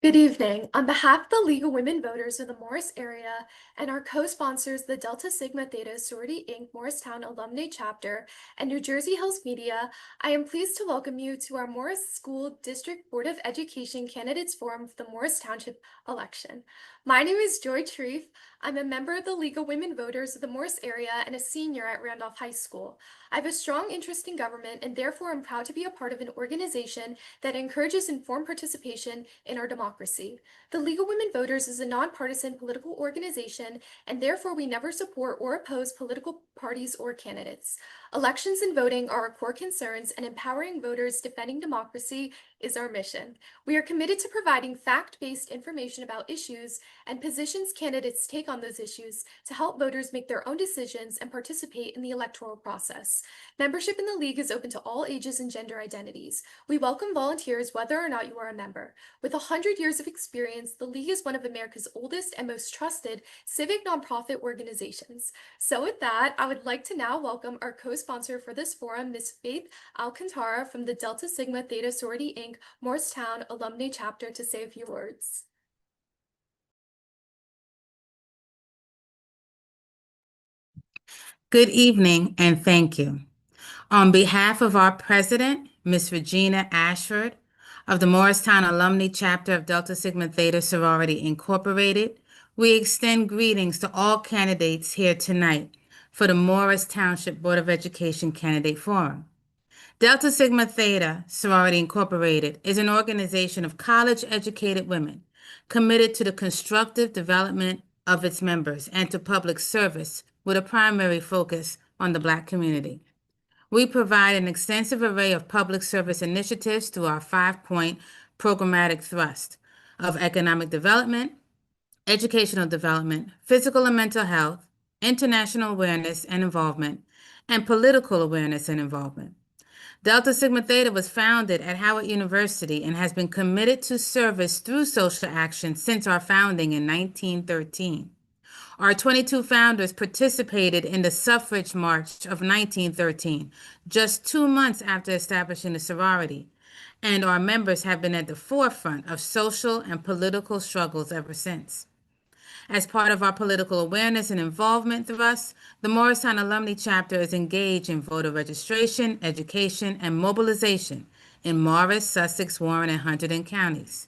Good evening. On behalf of the League of Women Voters of the Morris area and our co-sponsors, the Delta Sigma Theta Sorority, Inc. Morristown Alumnae Chapter and New Jersey Hills Media, I am pleased to welcome you to our Morris School District Board of Education Candidates Forum for the Morris Township election. My name is Joy Treef. I'm a member of the League of Women Voters of the Morris area and a senior at Randolph High School. I have a strong interest in government and therefore am proud to be a part of an organization that encourages informed participation in our democracy. The League of Women Voters is a nonpartisan political organization, and therefore we never support or oppose political parties or candidates. Elections and voting are our core concerns, and empowering voters defending democracy is our mission. We are committed to providing fact-based information about issues and positions candidates take on those issues to help voters make their own decisions and participate in the electoral process. Membership in the League is open to all ages and gender identities. We welcome volunteers whether or not you are a member. With 100 years of experience, the League is one of America's oldest and most trusted civic nonprofit organizations. So with that, I would like to now welcome our co-sponsor for this forum, Ms. Faith Alcantara from the Delta Sigma Theta Sorority, Inc. Morristown Alumnae Chapter to say a few words. Good evening and thank you. On behalf of our president, Ms. Regina Ashford, of the Morristown Alumnae Chapter of Delta Sigma Theta Sorority, Incorporated, we extend greetings to all candidates here tonight for the Morris Township Board of Education Candidate Forum. Delta Sigma Theta Sorority, Incorporated is an organization of college-educated women committed to the constructive development of its members and to public service with a primary focus on the Black community. We provide an extensive array of public service initiatives through our 5-point programmatic thrust of economic development, educational development, physical and mental health, international awareness and involvement, and political awareness and involvement. Delta Sigma Theta was founded at Howard University and has been committed to service through social action since our founding in 1913. Our 22 founders participated in the suffrage march of 1913, just 2 months after establishing the sorority, and our members have been at the forefront of social and political struggles ever since. As part of our political awareness and involvement thrust, the Morristown Alumnae Chapter is engaged in voter registration, education, and mobilization in Morris, Sussex, Warren, and Hunterdon counties.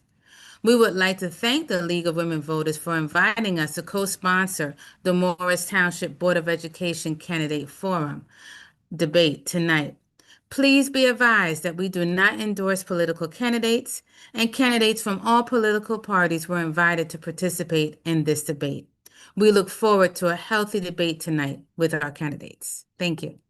We would like to thank the League of Women Voters for inviting us to co-sponsor the Morris Township Board of Education Candidate Forum debate tonight. Please be advised that we do not endorse political candidates, and candidates from all political parties were invited to participate in this debate. We look forward to a healthy debate tonight with our candidates. Thank you.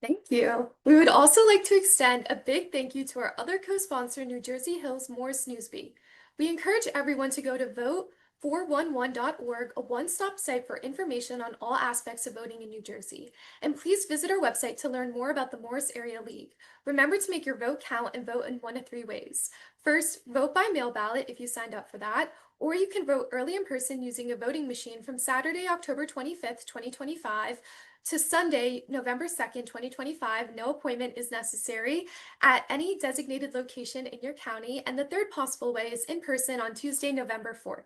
Thank you. We would also like to extend a big thank you to our other co-sponsor, New Jersey Hills Morris Newsby. We encourage everyone to go to vote411.org, a one-stop site for information on all aspects of voting in New Jersey. And please visit our website to learn more about the Morris Area League. Remember to make your vote count and vote in one of 3 ways. First, vote by mail ballot if you signed up for that, or you can vote early in person using a voting machine from Saturday, October 25th, 2025, to Sunday, November 2nd, 2025, no appointment is necessary at any designated location in your county, and the third possible way is in person on Tuesday, November 4th.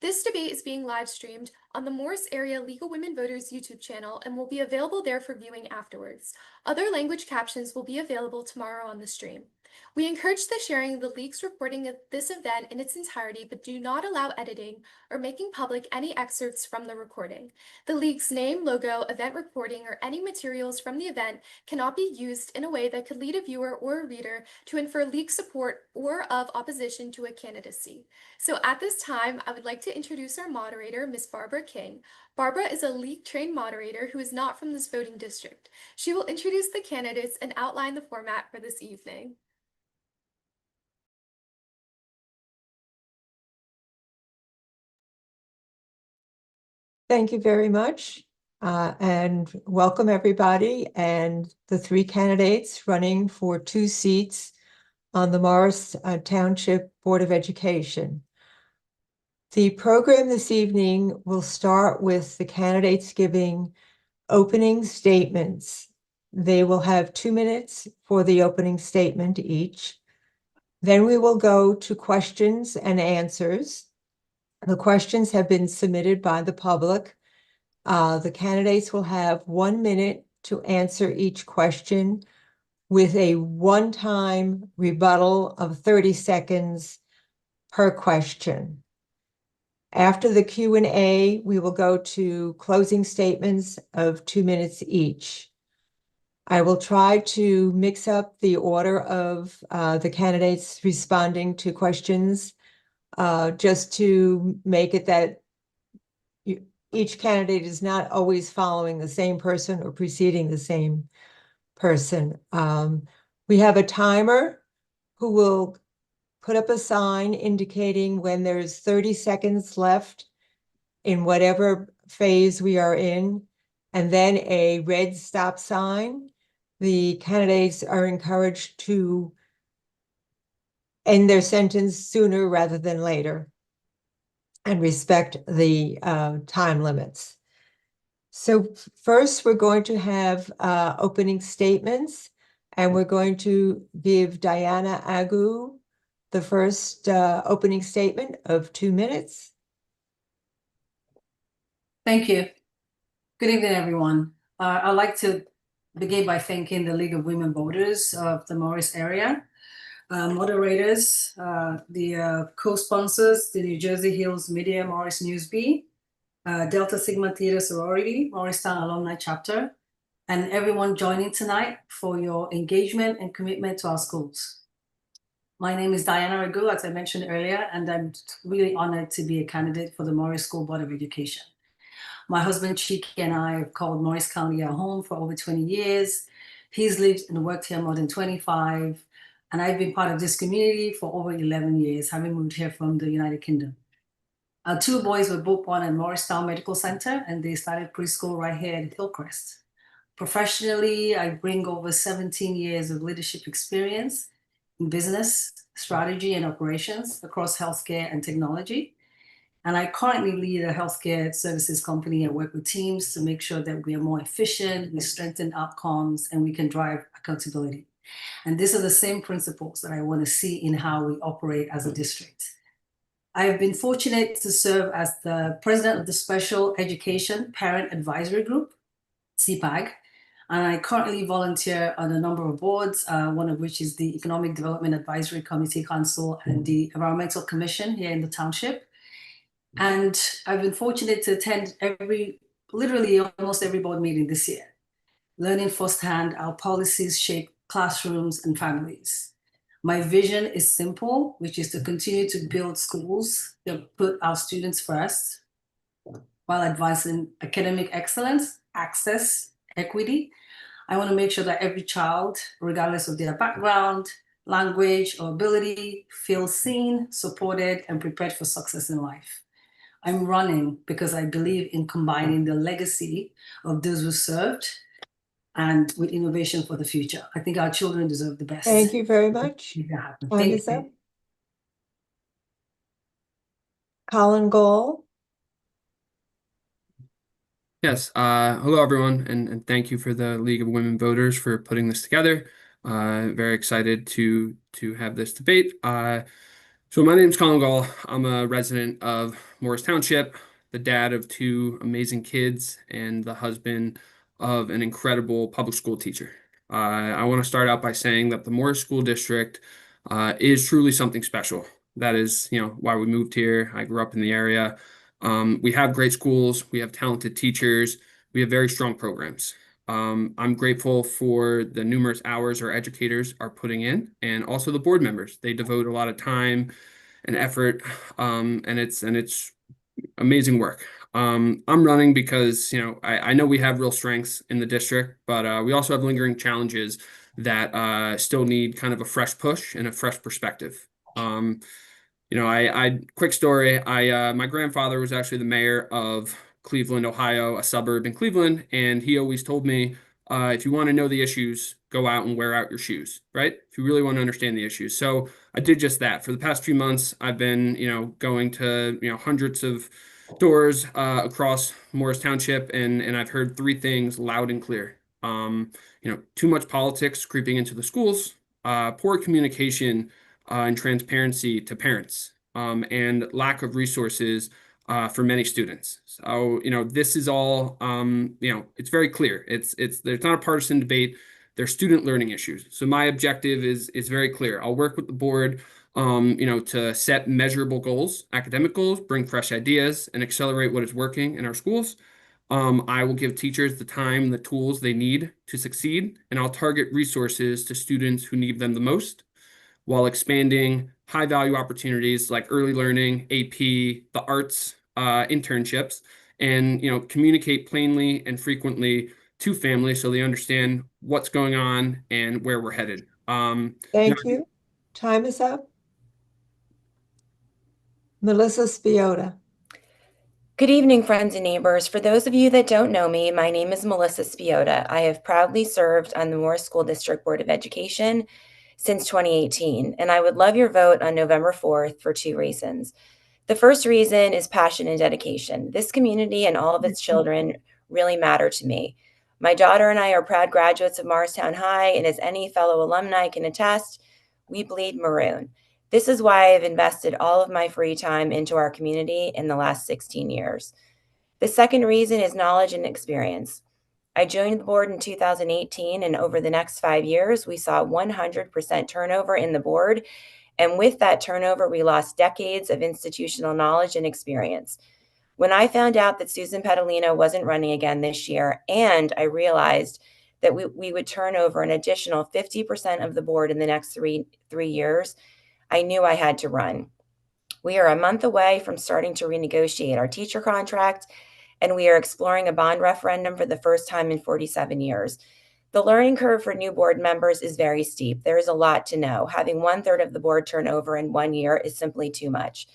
This debate is being live streamed on the Morris Area League of Women Voters YouTube channel and will be available there for viewing afterwards. Other language captions will be available tomorrow on the stream. We encourage the sharing of the League's recording of this event in its entirety, but do not allow editing or making public any excerpts from the recording. The League's name, logo, event recording, or any materials from the event cannot be used in a way that could lead a viewer or a reader to infer League support or of opposition to a candidacy. So at this time, I would like to introduce our moderator, Ms. Barbara King. Barbara is a League-trained moderator who is not from this voting district. She will introduce the candidates and outline the format for this evening. Thank you very much, and welcome everybody and the 3 candidates running for 2 seats on the Morris Township Board of Education. The program this evening will start with the candidates giving opening statements. They will have 2 minutes for the opening statement each. Then we will go to questions and answers. The questions have been submitted by the public. The candidates will have 1 minute to answer each question with a one-time rebuttal of 30 seconds per question. After the Q&A, we will go to closing statements of 2 minutes each. I will try to mix up the order of the candidates responding to questions just to make it that each candidate is not always following the same person or preceding the same person. We have a timer who will put up a sign indicating when there's 30 seconds left in whatever phase we are in, and then a red stop sign. The candidates are encouraged to end their sentence sooner rather than later and respect the time limits. So first, we're going to have opening statements, and we're going to give Diana Agu the first opening statement of 2 minutes. Thank you. Good evening, everyone. I'd like to begin by thanking the League of Women Voters of the Morris area, moderators, the co-sponsors, the New Jersey Hills Media Morris Newsbee, Delta Sigma Theta Sorority, Morristown Alumnae Chapter, and everyone joining tonight for your engagement and commitment to our schools. My name is Diana Ragu, as I mentioned earlier, and I'm really honored to be a candidate for the Morris School Board of Education. My husband, Chiki, and I have called Morris County our home for over 20 years. He's lived and worked here more than 25, and I've been part of this community for over 11 years, having moved here from the United Kingdom. Our 2 boys were both born at Morristown Medical Center, and they started preschool right here at Hillcrest. Professionally, I bring over 17 years of leadership experience in business, strategy, and operations across healthcare and technology. And I currently lead a healthcare services company and work with teams to make sure that we are more efficient, we strengthen outcomes, and we can drive accountability. And these are the same principles that I want to see in how we operate as a district. I have been fortunate to serve as the president of the Special Education Parent Advisory Group, CPAG, and I currently volunteer on a number of boards, one of which is the Economic Development Advisory Committee Council and the Environmental Commission here in the township. And I've been fortunate to attend literally almost every board meeting this year, learning firsthand how policies shape classrooms and families. My vision is simple, which is to continue to build schools that put our students first while advancing academic excellence, access, equity. I want to make sure that every child, regardless of their background, language, or ability, feels seen, supported, and prepared for success in life. I'm running because I believe in combining the legacy of those who served and with innovation for the future. I think our children deserve the best. Thank you very much. Yeah. Time is up. Colin Gall. Yes, hello everyone, and thank you for the League of Women Voters for putting this together. Very excited to have this debate. So my name is Colin Gall. I'm a resident of Morris Township, the dad of 2 amazing kids, and the husband of an incredible public school teacher. I want to start out by saying that the Morris School District is truly something special. That is, why we moved here. I grew up in the area. We have great schools. We have talented teachers. We have very strong programs. I'm grateful for the numerous hours our educators are putting in, and also the board members. They devote a lot of time and effort, and it's amazing work. I'm running because I know we have real strengths in the district, but we also have lingering challenges that still need kind of a fresh push and a fresh perspective. Quick story. My grandfather was actually the mayor of Cleveland, Ohio, a suburb in Cleveland, and he always told me, if you want to know the issues, go out and wear out your shoes, right? If you really want to understand the issues. So I did just that. For the past few months, I've been, going to, hundreds of doors across Morris Township, and I've heard 3 things loud and clear. Too much politics creeping into the schools, poor communication and transparency to parents, and lack of resources for many students. So, this is all, it's very clear. There's not a partisan debate. There's student learning issues. So my objective is very clear. I'll work with the board, to set measurable goals, academic goals, bring fresh ideas, and accelerate what is working in our schools. I will give teachers the time, the tools they need to succeed, and I'll target resources to students who need them the most, while expanding high-value opportunities like early learning, AP, the arts, internships, and communicate plainly and frequently to families so they understand what's going on and where we're headed. Thank you. Time is up. Melissa Spiota. Good evening, friends and neighbors. For those of you that don't know me, my name is Melissa Spiota. I have proudly served on the Morris School District Board of Education since 2018, and I would love your vote on November 4th for 2 reasons. The first reason is passion and dedication. This community and all of its children really matter to me. My daughter and I are proud graduates of Morristown High, and as any fellow alumni can attest, we bleed maroon. This is why I've invested all of my free time into our community in the last 16 years. The second reason is knowledge and experience. I joined the board in 2018, and over the next 5 years, we saw 100% turnover in the board. And with that turnover, we lost decades of institutional knowledge and experience. When I found out that Susan Petalino wasn't running again this year, and I realized that we would turn over an additional 50% of the board in the next three years, I knew I had to run. We are a month away from starting to renegotiate our teacher contract, and we are exploring a bond referendum for the first time in 47 years. The learning curve for new board members is very steep. There is a lot to know. Having 1/3 of the board turnover in 1 year is simply too much.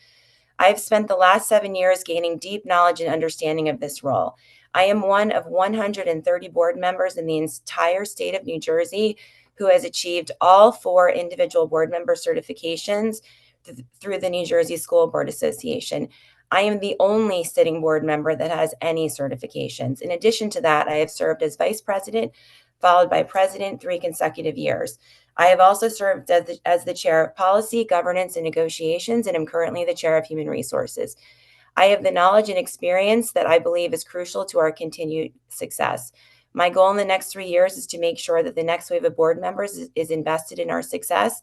I've spent the last 7 years gaining deep knowledge and understanding of this role. I am one of 130 board members in the entire state of New Jersey who has achieved all 4 individual board member certifications through the New Jersey School Board Association. I am the only sitting board member that has any certifications. In addition to that, I have served as vice president, followed by president 3 consecutive years. I have also served as the chair of policy, governance, and negotiations, and am currently the chair of human resources. I have the knowledge and experience that I believe is crucial to our continued success. My goal in the next 3 years is to make sure that the next wave of board members is invested in our success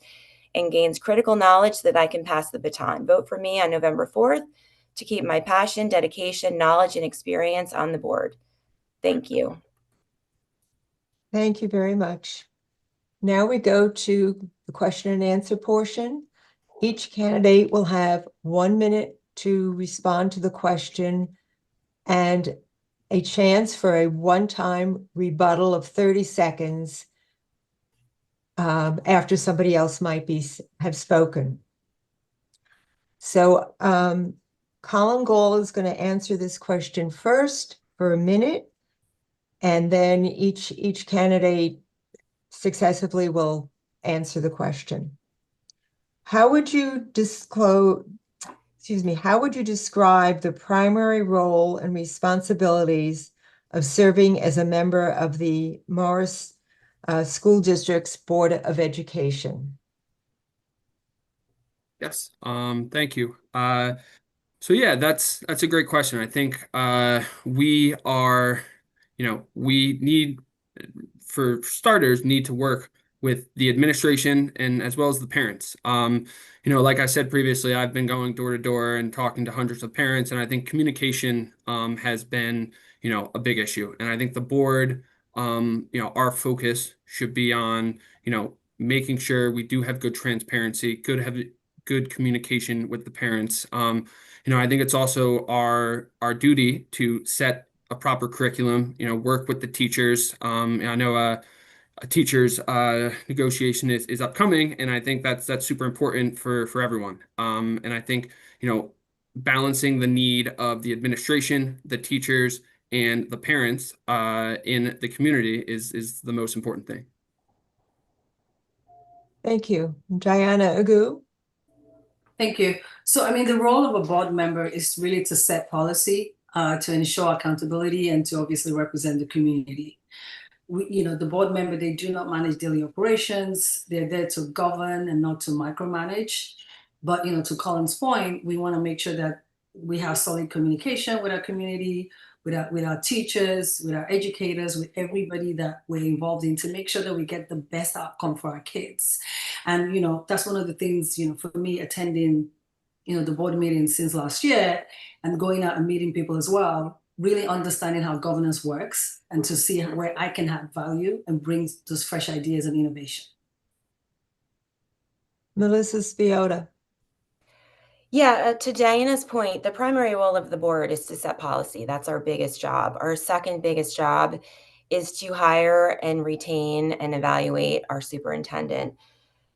and gains critical knowledge so that I can pass the baton. Vote for me on November 4th to keep my passion, dedication, knowledge, and experience on the board. Thank you. Thank you very much. Now we go to the question and answer portion. Each candidate will have 1 minute to respond to the question and a chance for a one-time rebuttal of 30 seconds after somebody else might have spoken. So Colin Gall is going to answer this question first for a minute, and then each candidate successively will answer the question. How would you describe the primary role and responsibilities of serving as a member of the Morris School District's Board of Education? Yes, thank you. So yeah, that's a great question. I think we are, we need, for starters, need to work with the administration and as well as the parents. Like I said previously, I've been going door to door and talking to hundreds of parents, and I think communication has been, a big issue. And I think the board, our focus should be on, making sure we do have good transparency, good communication with the parents. I think it's also our duty to set a proper curriculum, work with the teachers. I know a teacher's negotiation is upcoming, and I think that's super important for everyone. And I think, balancing the need of the administration, the teachers, and the parents in the community is the most important thing. Thank you. Diana Agu. Thank you. So, the role of a board member is really to set policy, to ensure accountability, and to obviously represent the community. the board member, they do not manage daily operations. They're there to govern and not to micromanage. But, to Colin's point, we want to make sure that we have solid communication with our community, with our teachers, with our educators, with everybody that we're involved in, to make sure that we get the best outcome for our kids. And, that's one of the things, for me, attending, the board meetings since last year and going out and meeting people as well, really understanding how governance works and to see where I can add value and bring those fresh ideas and innovation. Melissa Spiota. Yeah, to Diana's point, the primary role of the board is to set policy. That's our biggest job. Our second biggest job is to hire and retain and evaluate our superintendent.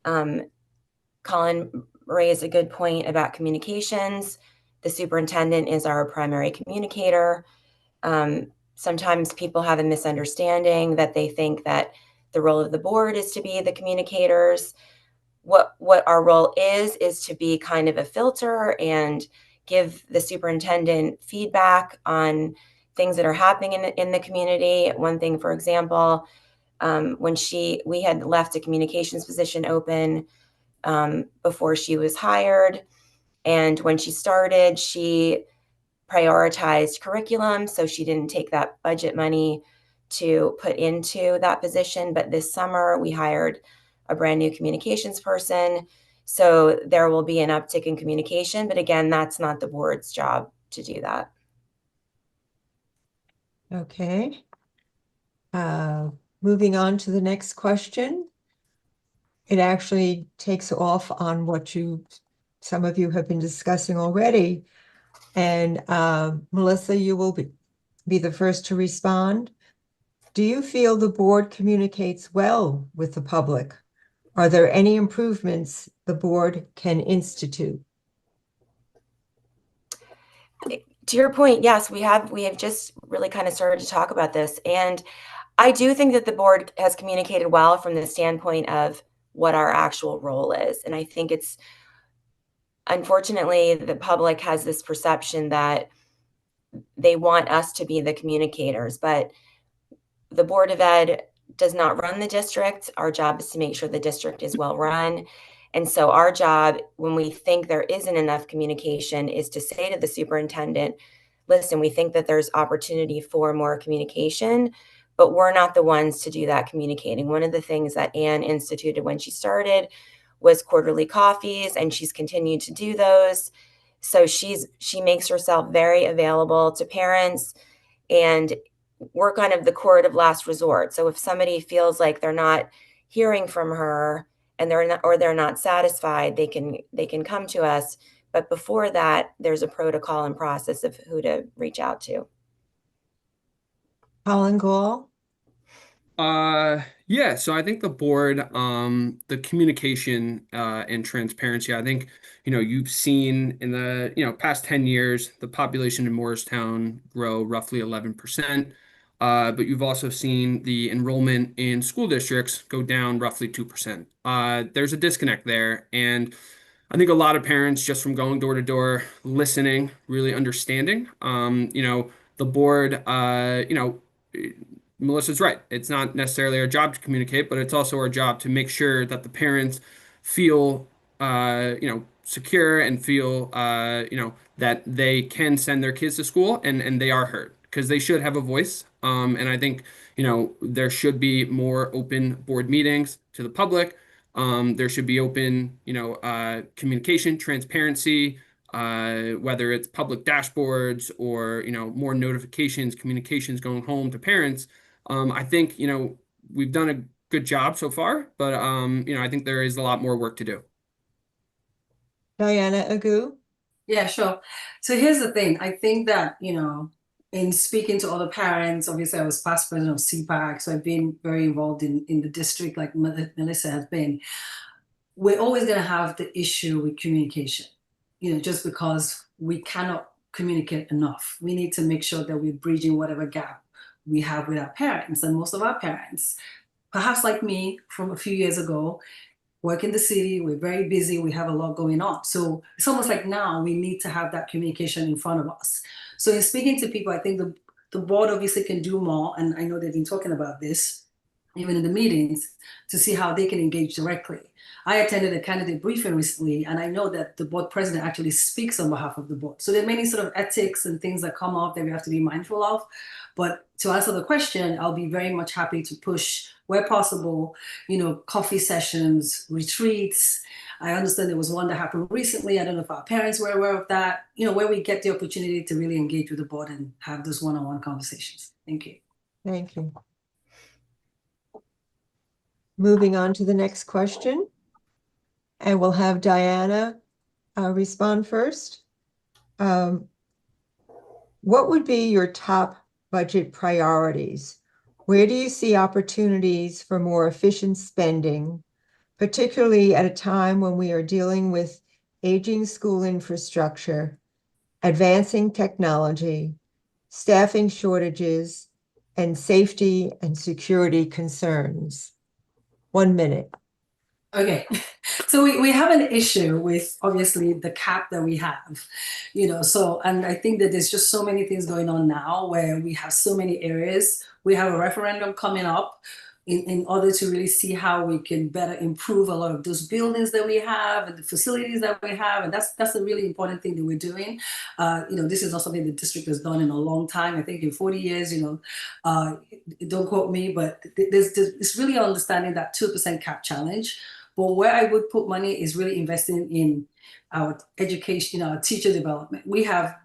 Colin raised a good point about communications. The superintendent is our primary communicator. Sometimes people have a misunderstanding that they think that the role of the board is to be the communicators. What our role is to be kind of a filter and give the superintendent feedback on things that are happening in the community. One thing, for example, when we had left a communications position open before she was hired, and when she started, she prioritized curriculum, so she didn't take that budget money to put into that position. But this summer, we hired a brand new communications person. So there will be an uptick in communication. But again, that's not the board's job to do that. Okay. Moving on to the next question. It actually takes off on what some of you have been discussing already. And Melissa, you will be the first to respond. Do you feel the board communicates well with the public? Are there any improvements the board can institute? To your point, yes, we have just really kind of started to talk about this. And I do think that the board has communicated well from the standpoint of what our actual role is. And I think it's, unfortunately, the public has this perception that they want us to be the communicators, but the Board of Ed does not run the district. Our job is to make sure the district is well run. And so our job, when we think there isn't enough communication, is to say to the superintendent, listen, we think that there's opportunity for more communication, but we're not the ones to do that communicating. One of the things that Anne instituted when she started was quarterly coffees, and she's continued to do those. So she makes herself very available to parents, and we're kind of the court of last resort. So if somebody feels like they're not hearing from her and they're not satisfied, they can come to us. But before that, there's a protocol and process of who to reach out to. Colin Gall? Yeah, so I think the board, the communication and transparency, I think, you've seen in the, past 10 years, the population in Morristown grow roughly 11%. But you've also seen the enrollment in school districts go down roughly 2%. There's a disconnect there. And I think a lot of parents, just from going door to door, listening, really understanding, the board, Melissa's right. It's not necessarily our job to communicate, but it's also our job to make sure that the parents feel, secure and feel, that they can send their kids to school and they are heard because they should have a voice. And I think, there should be more open board meetings to the public. There should be open, communication, transparency, whether it's public dashboards or, more notifications, communications going home to parents. I think, we've done a good job so far, but, I think there is a lot more work to do. Diana Agu? Yeah, sure. So here's the thing. I think that, in speaking to other parents, obviously I was past president of CPAC, so I've been very involved in the district like Melissa has been. We're always going to have the issue with communication, just because we cannot communicate enough. We need to make sure that we're bridging whatever gap we have with our parents. And most of our parents, perhaps like me from a few years ago, work in the city, we're very busy, we have a lot going on. So it's almost like now we need to have that communication in front of us. So in speaking to people, I think the board obviously can do more, and I know they've been talking about this, even in the meetings, to see how they can engage directly. I attended a candidate briefing recently, and I know that the board president actually speaks on behalf of the board. So there are many sort of ethics and things that come up that we have to be mindful of. But to answer the question, I'll be very much happy to push where possible, coffee sessions, retreats. I understand there was one that happened recently. I don't know if our parents were aware of that, where we get the opportunity to really engage with the board and have those one-on-one conversations. Thank you. Thank you. Moving on to the next question. And we'll have Diana respond first. What would be your top budget priorities? Where do you see opportunities for more efficient spending, particularly at a time when we are dealing with aging school infrastructure, advancing technology, staffing shortages, and safety and security concerns? 1 minute. Okay, so we have an issue with obviously the cap that we have, and I think that there's just so many things going on now where we have so many areas. We have a referendum coming up in order to really see how we can better improve a lot of those buildings that we have and the facilities that we have. And that's a really important thing that we're doing. This is not something the district has done in a long time. I think in 40 years, don't quote me, but it's really understanding that 2% cap challenge. But where I would put money is really investing in our education, our teacher development. We have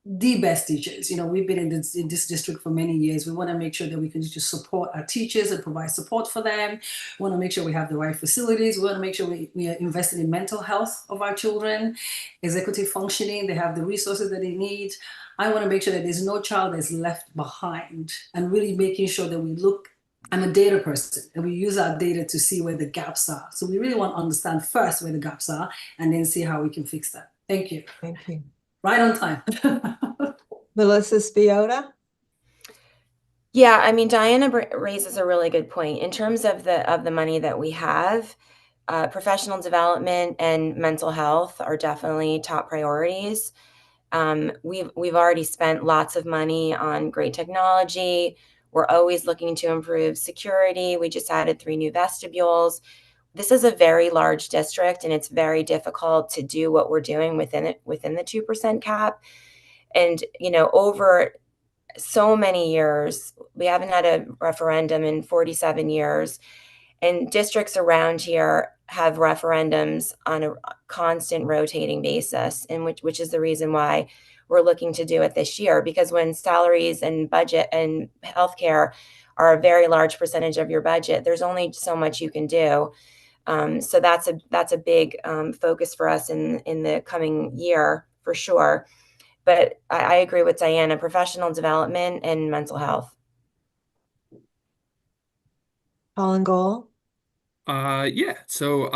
the best teachers. We've been in this district for many years. We want to make sure that we can just support our teachers and provide support for them. We want to make sure we have the right facilities. We want to make sure we are investing in mental health of our children, executive functioning. They have the resources that they need. I want to make sure that there's no child that's left behind, and really making sure that we look. I'm a data person, and we use our data to see where the gaps are. So we really want to understand first where the gaps are and then see how we can fix that. Thank you. Thank you. Right on time. Melissa Spiota? Yeah, I mean, Diana raises a really good point. In terms of the money that we have, professional development and mental health are definitely top priorities. We've already spent lots of money on great technology. We're always looking to improve security. We just added 3 new vestibules. This is a very large district, and it's very difficult to do what we're doing within the 2% cap. And, over so many years, we haven't had a referendum in 47 years, and districts around here have referendums on a constant rotating basis, and which is the reason why we're looking to do it this year, because when salaries and budget and healthcare are a very large percentage of your budget, there's only so much you can do. So that's a big focus for us in the coming year for sure. But I agree with Diana, professional development and mental health. Colin Gall? Yeah. So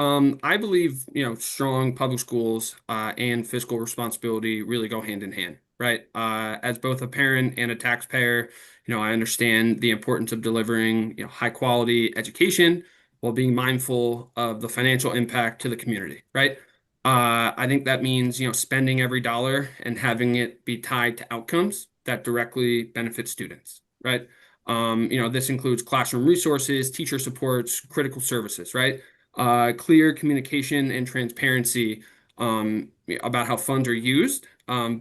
I believe, strong public schools and fiscal responsibility really go hand in hand, right? As both a parent and a taxpayer, I understand the importance of delivering, high quality education while being mindful of the financial impact to the community, right? I think that means, spending every dollar and having it be tied to outcomes that directly benefit students, right? This includes classroom resources, teacher supports, critical services, right? Clear communication and transparency about how funds are used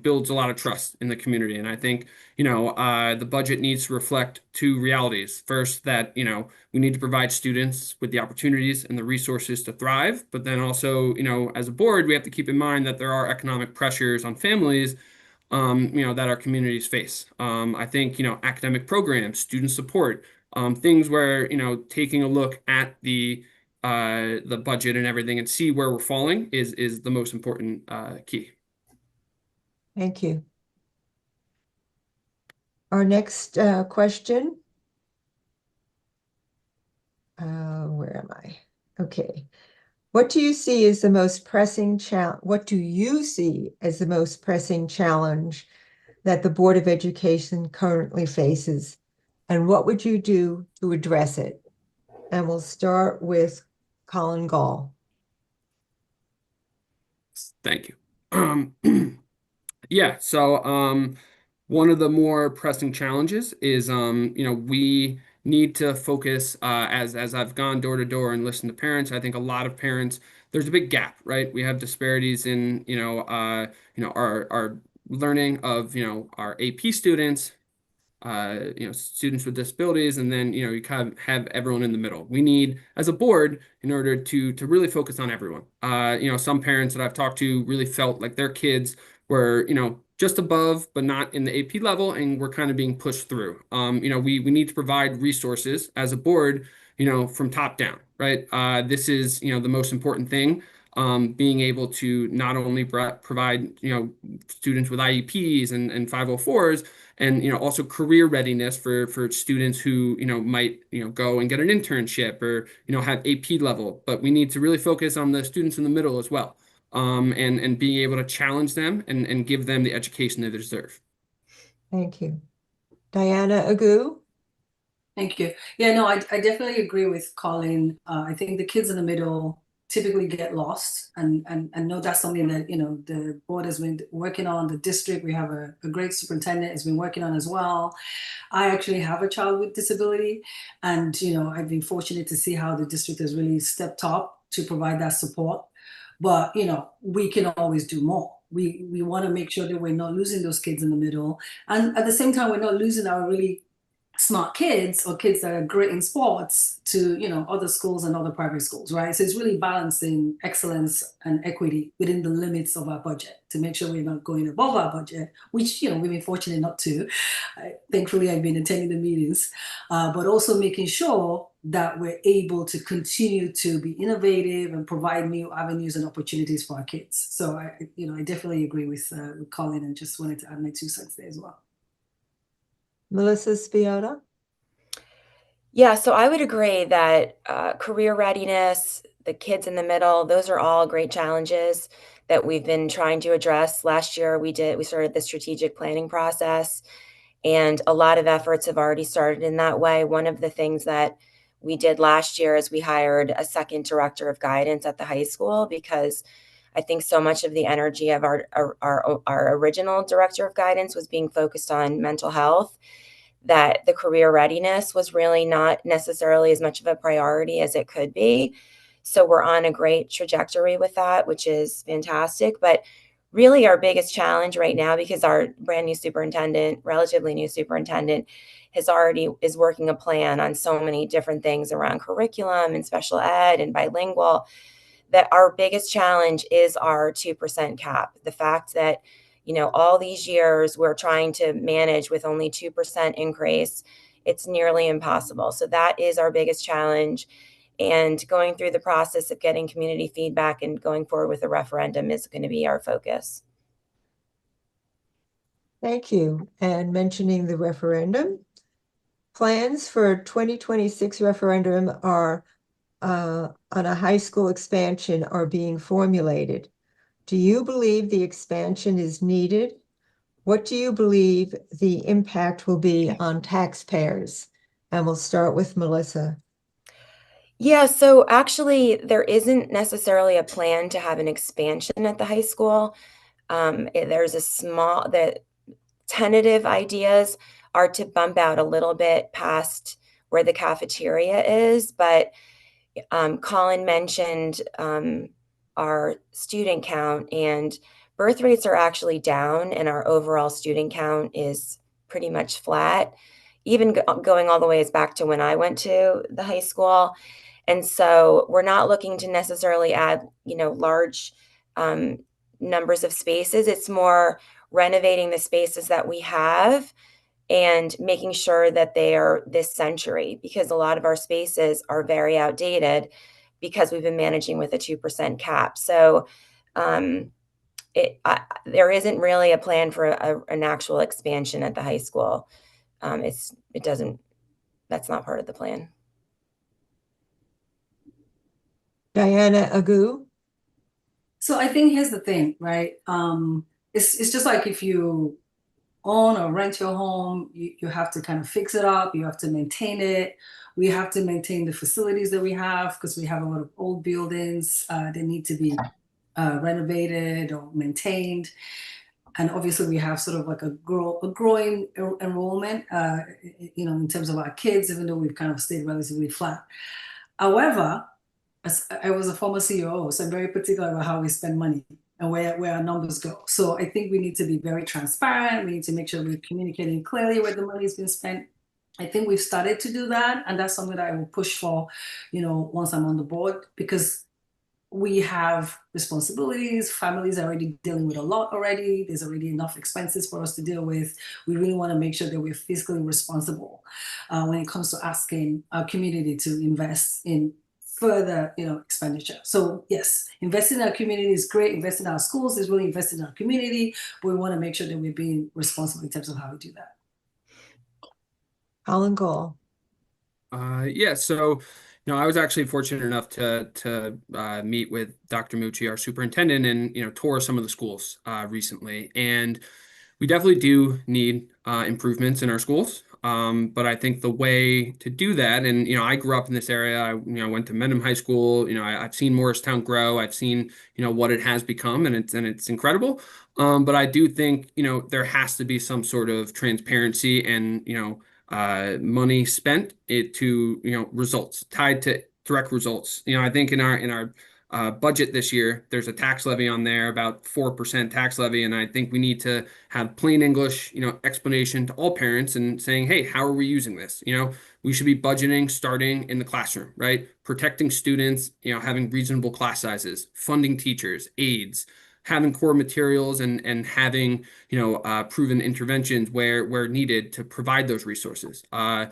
builds a lot of trust in the community. And I think, the budget needs to reflect 2 realities. First, that, we need to provide students with the opportunities and the resources to thrive. But then also, as a board, we have to keep in mind that there are economic pressures on families that our communities face. I think, academic programs, student support, things where, taking a look at the budget and everything and see where we're falling is the most important key. Thank you. Our next question. Where am I? Okay. What do you see as the most pressing challenge? What do you see as the most pressing challenge that the Board of Education currently faces? And what would you do to address it? And we'll start with Colin Gall. Thank you. Yeah, so one of the more pressing challenges is we need to focus, as I've gone door to door and listened to parents, I think a lot of parents, there's a big gap, right? We have disparities in, our learning of, our AP students, students with disabilities, and then, you kind of have everyone in the middle. We need, as a board, in order to really focus on everyone. Some parents that I've talked to really felt like their kids were, just above, but not in the AP level, and we're kind of being pushed through. We need to provide resources as a board, from top down, right? This is, the most important thing. Being able to not only provide, students with IEPs and 504s, and also career readiness for students who might go and get an internship or have AP level, but we need to really focus on the students in the middle as well, and being able to challenge them and give them the education they deserve. Thank you. Diana Agu? Thank you. Yeah, no, I definitely agree with Colin. I think the kids in the middle typically get lost, and know that's something that the board has been working on. The district, we have a great superintendent, has been working on as well. I actually have a child with disability, and I've been fortunate to see how the district has really stepped up to provide that support. But we can always do more. We want to make sure that we're not losing those kids in the middle, and at the same time, we're not losing our really smart kids or kids that are great in sports to other schools and other private schools, right? So it's really balancing excellence and equity within the limits of our budget to make sure we're not going above our budget, which we've been fortunate not to. Thankfully, I've been attending the meetings, but also making sure that we're able to continue to be innovative and provide new avenues and opportunities for our kids. So I definitely agree with Colin, and just wanted to add my 2 cents there as well. Melissa Spiota? Yeah, so I would agree that career readiness, the kids in the middle, those are all great challenges that we've been trying to address. Last year, we started the strategic planning process, and a lot of efforts have already started in that way. One of the things that we did last year is we hired a second director of guidance at the high school, because I think so much of the energy of our original director of guidance was being focused on mental health, that the career readiness was really not necessarily as much of a priority as it could be. So we're on a great trajectory with that, which is fantastic. But really our biggest challenge right now, because our brand new superintendent, relatively new superintendent, is working a plan on so many different things around curriculum and special ed and bilingual, that our biggest challenge is our 2% cap. The fact that all these years we're trying to manage with only 2% increase, it's nearly impossible. So that is our biggest challenge. And going through the process of getting community feedback and going forward with a referendum is going to be our focus. Thank you. And mentioning the referendum, plans for 2026 referendum are on a high school expansion are being formulated. Do you believe the expansion is needed? What do you believe the impact will be on taxpayers? And we'll start with Melissa. Yeah, so actually there isn't necessarily a plan to have an expansion at the high school. There's the tentative ideas are to bump out a little bit past where the cafeteria is, but Colin mentioned our student count, and birth rates are actually down, and our overall student count is pretty much flat, even going all the ways back to when I went to the high school. And so we're not looking to necessarily add, large numbers of spaces. It's more renovating the spaces that we have and making sure that they are this century, because a lot of our spaces are very outdated because we've been managing with a 2% cap. So there isn't really a plan for an actual expansion at the high school. That's not part of the plan. Diana Agu? So I think here's the thing, right? It's just like if you own or rent your home, you have to kind of fix it up. You have to maintain it. We have to maintain the facilities that we have, because we have a lot of old buildings. They need to be renovated or maintained. And obviously we have sort of like a growing enrollment, in terms of our kids, even though we've kind of stayed relatively flat. However, as I was a former CEO, so I'm very particular about how we spend money and where our numbers go. So I think we need to be very transparent. We need to make sure we're communicating clearly where the money has been spent. I think we've started to do that, and that's something that I will push for, once I'm on the board, because we have responsibilities. Families are already dealing with a lot already. There's already enough expenses for us to deal with. We really want to make sure that we're fiscally responsible when it comes to asking our community to invest in further, expenditure. So yes, investing in our community is great. Investing in our schools is really investing in our community, but we want to make sure that we're being responsible in terms of how we do that. Colin Gall. Yeah, so I was actually fortunate enough to meet with Dr. Mucci, our superintendent, and tour some of the schools recently. And we definitely do need improvements in our schools. But I think the way to do that, and I grew up in this area. I went to Mendham High School. I've seen Morristown grow. I've seen what it has become, and it's incredible. But I do think there has to be some sort of transparency and money spent to results tied to direct results. I think in our budget this year, there's a tax levy on there, about 4% tax levy, and I think we need to have plain English, explanation to all parents and saying, hey, how are we using this? We should be budgeting starting in the classroom, right? Protecting students, having reasonable class sizes, funding teachers, aides, having core materials, and having proven interventions where needed to provide those resources. I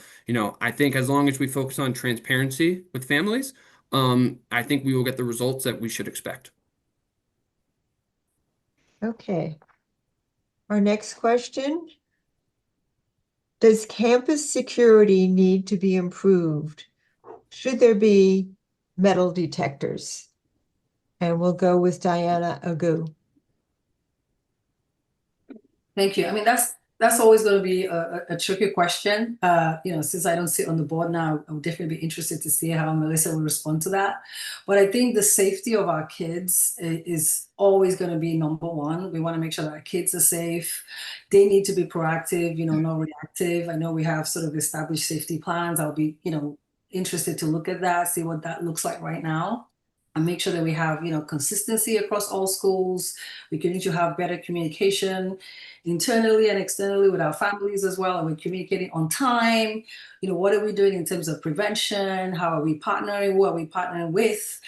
think as long as we focus on transparency with families, I think we will get the results that we should expect. Okay. Our next question. Does campus security need to be improved? Should there be metal detectors? And we'll go with Diana Agu. Thank you. I mean, that's always going to be a tricky question. Since I don't sit on the board now, I'm definitely be interested to see how Melissa will respond to that. But I think the safety of our kids is always going to be number one. We want to make sure that our kids are safe. They need to be proactive, not reactive. I know we have sort of established safety plans. I'll be, interested to look at that, see what that looks like right now, and make sure that we have, consistency across all schools. We need to have better communication internally and externally with our families as well. And we're communicating on time. What are we doing in terms of prevention? How are we partnering? Who are we partnering with?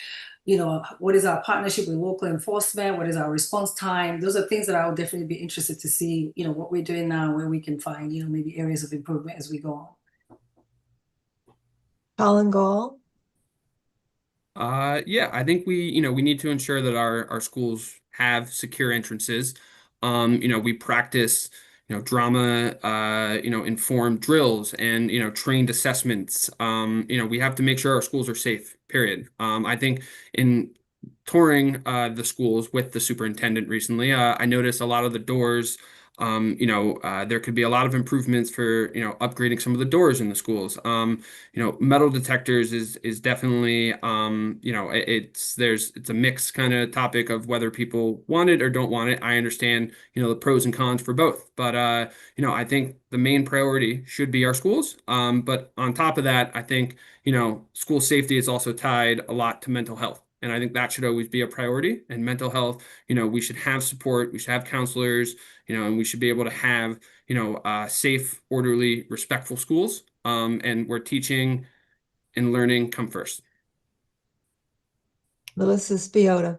What is our partnership with local enforcement? What is our response time? Those are things that I would definitely be interested to see, what we're doing now, where we can find, maybe areas of improvement as we go on. Colin Gall. Yeah, I think we need to ensure that our schools have secure entrances. We practice, drama, informed drills and, trained assessments. We have to make sure our schools are safe, period. I think in touring the schools with the superintendent recently, I noticed a lot of the doors. There could be a lot of improvements for, upgrading some of the doors in the schools. Metal detectors is definitely, it's a mixed kind of topic of whether people want it or don't want it. I understand, the pros and cons for both, but, I think the main priority should be our schools. But on top of that, I think, school safety is also tied a lot to mental health. And I think that should always be a priority. And mental health, we should have support, we should have counselors, and we should be able to have, safe, orderly, respectful schools, and where teaching and learning come first. Melissa Spiota.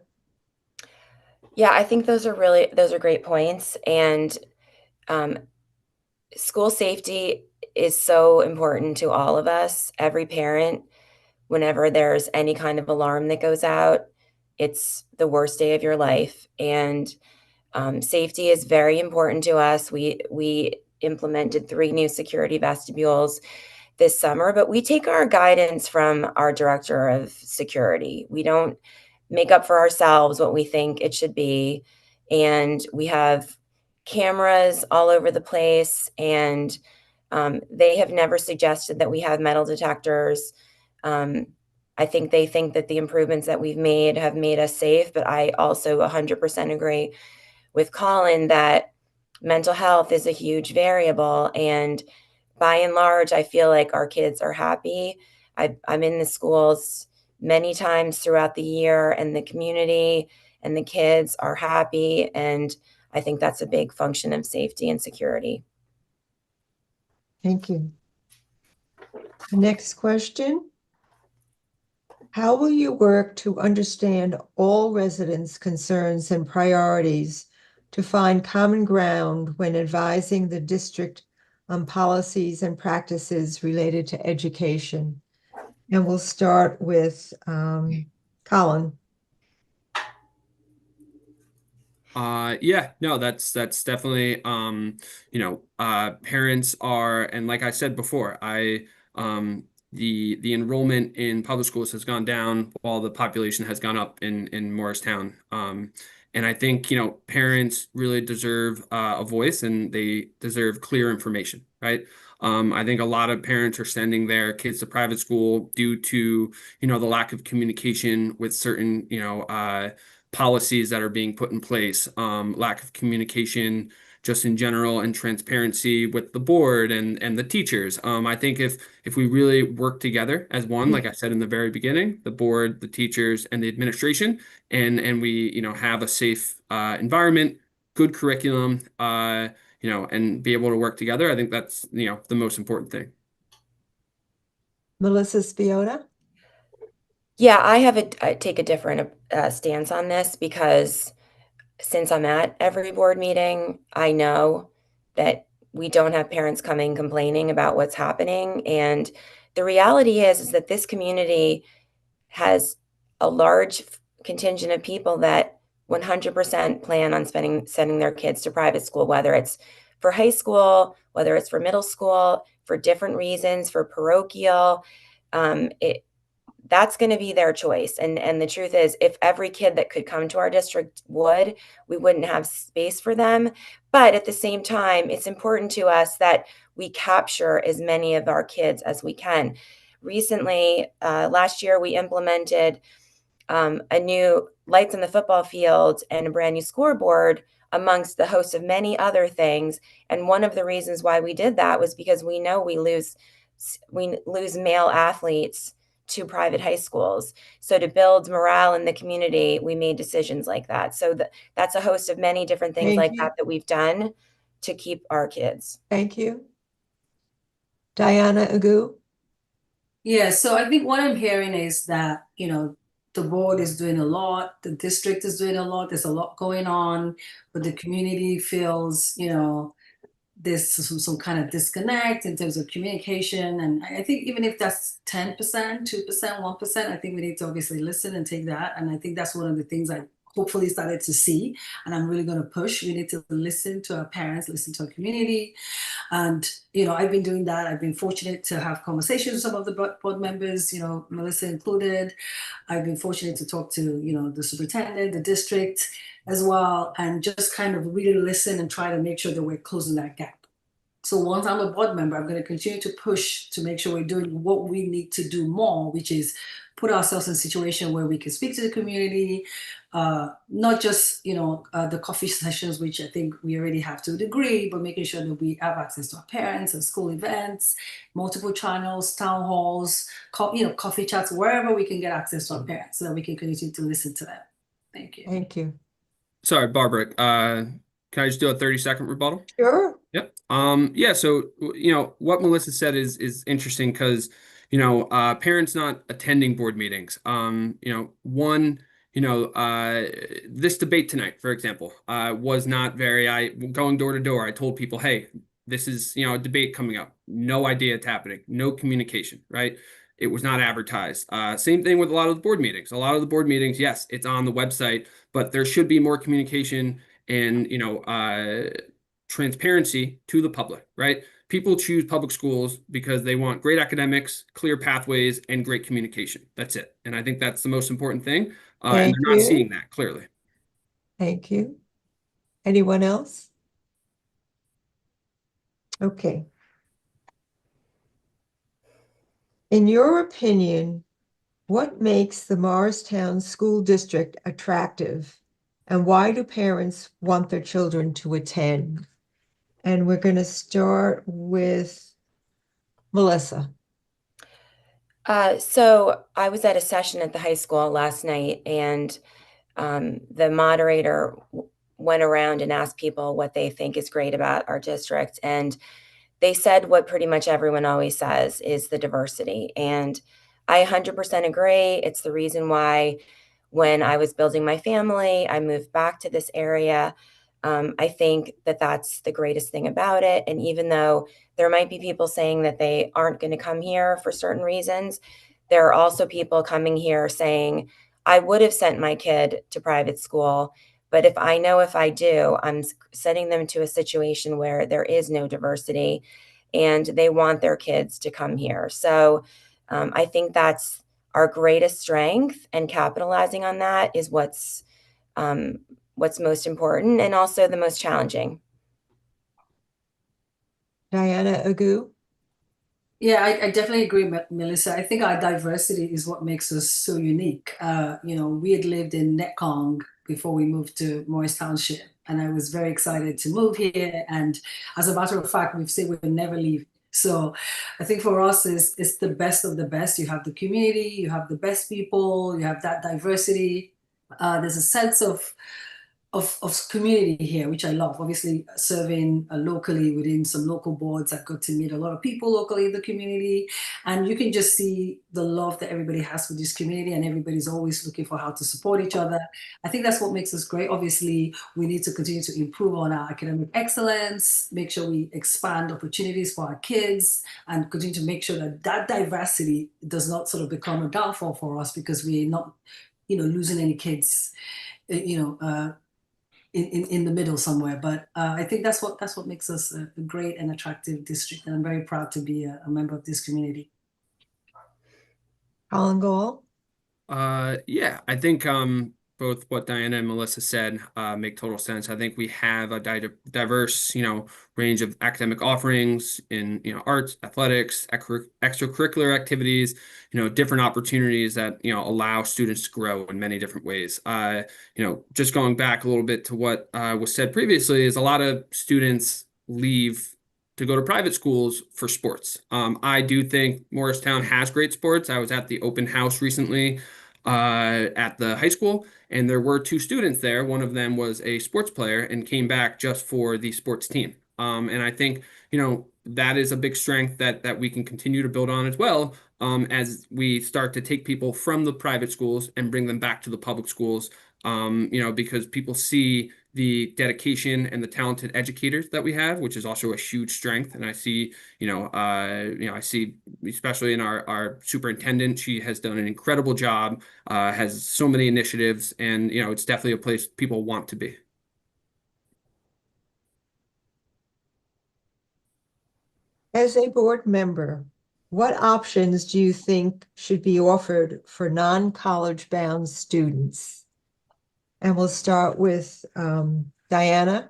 Yeah, I think those are great points. And school safety is so important to all of us. Every parent, whenever there's any kind of alarm that goes out, it's the worst day of your life. And safety is very important to us. We implemented 3 new security vestibules this summer, but we take our guidance from our director of security. We don't make up for ourselves what we think it should be. And we have cameras all over the place, and they have never suggested that we have metal detectors. I think they think that the improvements that we've made have made us safe, but I also 100% agree with Colin that mental health is a huge variable. And by and large, I feel like our kids are happy. I'm in the schools many times throughout the year, and the community and the kids are happy. And I think that's a big function of safety and security. Thank you. Next question. How will you work to understand all residents' concerns and priorities to find common ground when advising the district on policies and practices related to education? And we'll start with Colin. Yeah, no, that's definitely parents are, and like I said before, the enrollment in public schools has gone down while the population has gone up in Morristown. And I think, parents really deserve a voice, and they deserve clear information, right? I think a lot of parents are sending their kids to private school due to, the lack of communication with certain, policies that are being put in place, lack of communication just in general, and transparency with the board and the teachers. I think if we really work together as one, like I said in the very beginning, the board, the teachers, and the administration, and we have a safe environment, good curriculum, and be able to work together, I think that's the most important thing. Melissa Spiota. Yeah, I take a different stance on this, because since I'm at every board meeting, I know that we don't have parents coming complaining about what's happening. And the reality is that this community has a large contingent of people that 100% plan on sending their kids to private school, whether it's for high school, whether it's for middle school, for different reasons, for parochial. That's going to be their choice. And the truth is, if every kid that could come to our district would, we wouldn't have space for them. But at the same time, it's important to us that we capture as many of our kids as we can. Recently, last year, we implemented a new lights on the football field and a brand new scoreboard, amongst the host of many other things. And one of the reasons why we did that was because we know we lose male athletes to private high schools. So to build morale in the community, we made decisions like that. So that's a host of many different things Thank like you. that we've done to keep our kids. Thank you. Diana Agu. Yeah, so I think what I'm hearing is that, the board is doing a lot, the district is doing a lot, there's a lot going on, but the community feels, there's some kind of disconnect in terms of communication. And I think even if that's 10%, 2%, 1%, I think we need to obviously listen and take that. And I think that's one of the things I hopefully started to see, and I'm really going to push. We need to listen to our parents, listen to our community. And, I've been doing that. I've been fortunate to have conversations with some of the board members, Melissa included. I've been fortunate to talk to, the superintendent, the district as well, and just kind of really listen and try to make sure that we're closing that gap. So once I'm a board member, I'm going to continue to push to make sure we're doing what we need to do more, which is put ourselves in a situation where we can speak to the community, not just, the coffee sessions, which I think we already have to a degree, but making sure that we have access to our parents and school events, multiple channels, town halls, coffee chats, wherever we can get access to our parents so that we can continue to listen to them. Thank you. Thank you. Sorry, Barbara, can I just do a 30-second rebuttal? Sure. Yep. Yeah, so what Melissa said is interesting, because parents not attending board meetings. This debate tonight, for example, was not very, going door to door, I told people, hey, this is a debate coming up. No idea it's happening, no communication, right? It was not advertised. Same thing with a lot of the board meetings. A lot of the board meetings, yes, it's on the website, but there should be more communication and transparency to the public, right? People choose public schools because they want great academics, clear pathways, and great communication. That's it. And I think that's the most important thing. And Thank they're not you. seeing that clearly. Thank you. Anyone else? Okay. In your opinion, what makes the Morristown School District attractive And why do parents want their children to attend? And we're going to start with Melissa. So I was at a session at the high school last night, and the moderator went around and asked people what they think is great about our district. And they said what pretty much everyone always says is the diversity. And I 100% agree. It's the reason why when I was building my family, I moved back to this area. I think that that's the greatest thing about it. And even though there might be people saying that they aren't going to come here for certain reasons, there are also people coming here saying, I would have sent my kid to private school, but if I know if I do, I'm sending them to a situation where there is no diversity and they want their kids to come here. So I think that's our greatest strength, and capitalizing on that is what's most important and also the most challenging. Diana Agu. Yeah, I definitely agree, Melissa. I think our diversity is what makes us so unique. We had lived in Netcong before we moved to Morris Township, and I was very excited to move here. And as a matter of fact, we've said we'll never leave. So I think for us, it's the best of the best. You have the community, you have the best people, you have that diversity. There's a sense of community here, which I love. Obviously, serving locally within some local boards, I've got to meet a lot of people locally in the community, and you can just see the love that everybody has for this community, and everybody's always looking for how to support each other. I think that's what makes us great. Obviously, we need to continue to improve on our academic excellence, make sure we expand opportunities for our kids, and continue to make sure that that diversity does not sort of become a downfall for us, because we're not, losing any kids, in the middle somewhere. But I think that's what makes us a great and attractive district, and I'm very proud to be a member of this community. Colin Gall. Yeah, I think both what Diana and Melissa said make total sense. I think we have a diverse, range of academic offerings in, arts, athletics, extracurricular activities, different opportunities that, allow students to grow in many different ways. Just going back a little bit to what was said previously, is a lot of students leave to go to private schools for sports. I do think Morristown has great sports. I was at the open house recently at the high school, and there were two students there. One of them was a sports player and came back just for the sports team. And I think, that is a big strength that we can continue to build on as well, as we start to take people from the private schools and bring them back to the public schools, because people see the dedication and the talented educators that we have, which is also a huge strength. And I see, I see, especially in our superintendent, she has done an incredible job, has so many initiatives, and, it's definitely a place people want to be. As a board member, what options do you think should be offered for non-college bound students? And we'll start with Diana.